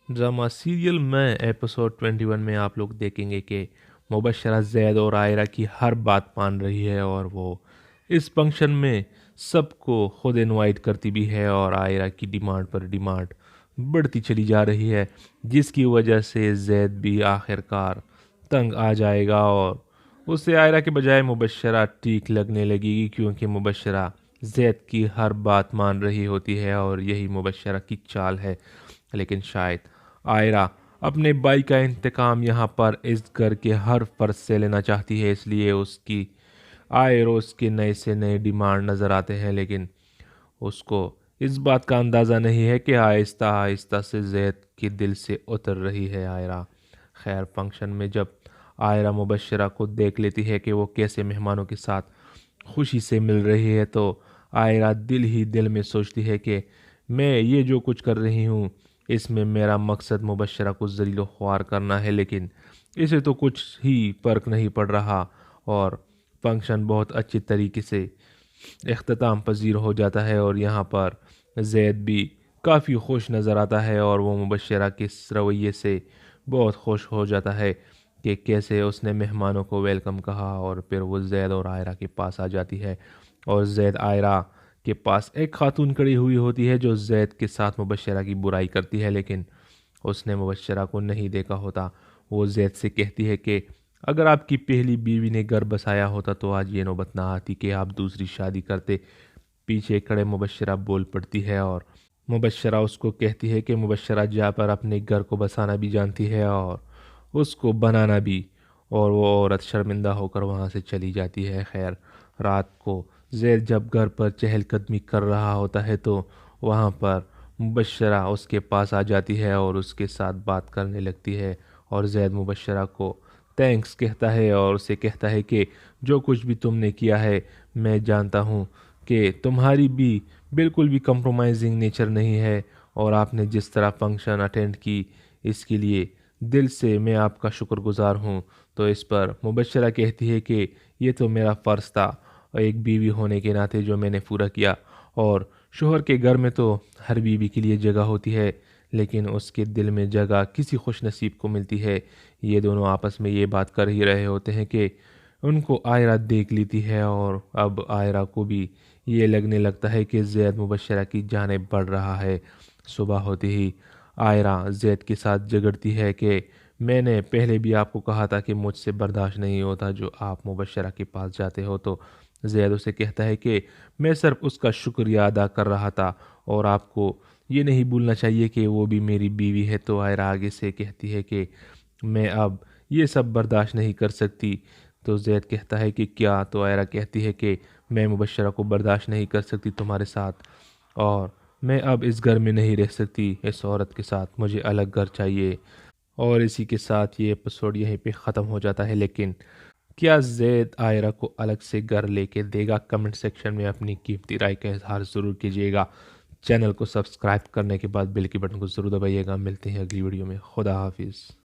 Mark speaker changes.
Speaker 1: Drama serial में episode 21 में आप लोग देखेंगे कि मुबशरा जैद और आयरा की हर बात मान रही है और वो इस फंक्शन में सबको खुद इनवाइट करती भी है और आयरा की डिमांड पर डिमांड बढ़ती चली जा रही है, जिसकी वजह से जैद भी आखिरकार तंग आ जाएगा और उसे आयरा के बजाय मुबशरा ठीक लगने लगेगी, क्योंकि मुबशरा जैद की हर बात मान रही होती है और यही मुबशरा की चाल है। लेकिन शायद आयरा अपने भाई का इंतकाम यहाँ पर इस घर के हर फर्ज से लेना चाहती है, इसलिए उसकी आए रोज़ के नए से नए डिमांड नज़र आते हैं। लेकिन उसको इस बात का अंदाज़ा नहीं है कि आहिस्ता आहिस्ता से जैद के दिल से उतर रही है आयरा। खैर, फंक्शन में जब आयरा मुबशरा को देख लेती है कि वो कैसे मेहमानों के साथ खुशी से मिल रही है, तो आयरा दिल ही दिल में सोचती है कि मैं ये जो कुछ कर रही हूँ इसमें मेरा मकसद मुबशरा को ज़लील ख्वार करना है, लेकिन इसे तो कुछ ही फ़र्क नहीं पड़ रहा और फंक्शन बहुत अच्छी तरीके से इख्तिताम पजीर हो जाता है। और यहाँ पर जैद भी काफ़ी खुश नज़र आता है और वो मुबशरा के इस रवैये से बहुत खुश हो जाता है कि कैसे उसने मेहमानों को वेलकम कहा। और फिर वो जैद और आयरा के पास आ जाती है और जैद आयरा के पास एक खातून खड़ी हुई होती है जो जैद के साथ मुबशरा की बुराई करती है, लेकिन उसने मुबशरा को नहीं देखा होता। वो जैद से कहती है कि अगर आपकी पहली बीवी ने घर बसाया होता तो आज ये नौबत ना आती कि आप दूसरी शादी करते। पीछे खड़े मुबशरा बोल पड़ती है और मुबशरा उसको कहती है कि मुबशरा जा पर अपने घर को बसाना भी जानती है और उसको बनाना भी। और वो औरत शर्मिंदा होकर वहाँ से चली जाती है। खैर, रात को जैद जब घर पर चहलकदमी कर रहा होता है तो वहाँ पर मुबशरा उसके पास आ जाती है और उसके साथ बात करने लगती है। और जैद मुबशरा को थैंक्स कहता है और उसे कहता है कि जो कुछ भी तुमने किया है मैं जानता हूँ कि तुम्हारी भी बिल्कुल भी कंप्रोमाइजिंग नेचर नहीं है, और आपने जिस तरह फंक्शन अटेंड की इसके लिए दिल से मैं आपका शुक्रगुजार हूँ। तो इस पर मुबशरा कहती है कि ये तो मेरा फ़र्ज़ था एक बीवी होने के नाते जो मैंने पूरा किया, और शोहर के घर में तो हर बीवी के लिए जगह होती है, लेकिन उसके दिल में जगह किसी खुश नसीब को मिलती है। ये दोनों आपस में ये बात कर ही रहे होते हैं कि उनको आयरा देख लेती है और अब आयरा को भी ये लगने लगता है कि जैद मुबशरा की जानिब बढ़ रहा है। सुबह होते ही आयरा जैद के साथ झगड़ती है कि मैंने पहले भी आपको कहा था कि मुझसे बर्दाश्त नहीं होता जो आप मुबशरा के पास जाते हो। तो जैद उसे कहता है कि मैं सिर्फ उसका शुक्रिया अदा कर रहा था और आपको ये नहीं भूलना चाहिए कि वो भी मेरी बीवी है। तो आयरा आगे से कहती है कि मैं अब ये सब बर्दाश्त नहीं कर सकती। तो जैद कहता है कि क्या? तो आयरा कहती है कि मैं मुबशरा को बर्दाश्त नहीं कर सकती तुम्हारे साथ, और मैं अब इस घर में नहीं रह सकती इस औरत के साथ, मुझे अलग घर चाहिए। और इसी के साथ ये एपिसोड यहीं पे ख़त्म हो जाता है। लेकिन क्या जैद आयरा को अलग से घर लेके देगा? कमेंट सेक्शन में अपनी कीमती राय का इजहार ज़रूर कीजिएगा। चैनल को सब्सक्राइब करने के बाद बेल के बटन को ज़रूर दबाइएगा। मिलते हैं अगली वीडियो में। खुदा हाफिज़।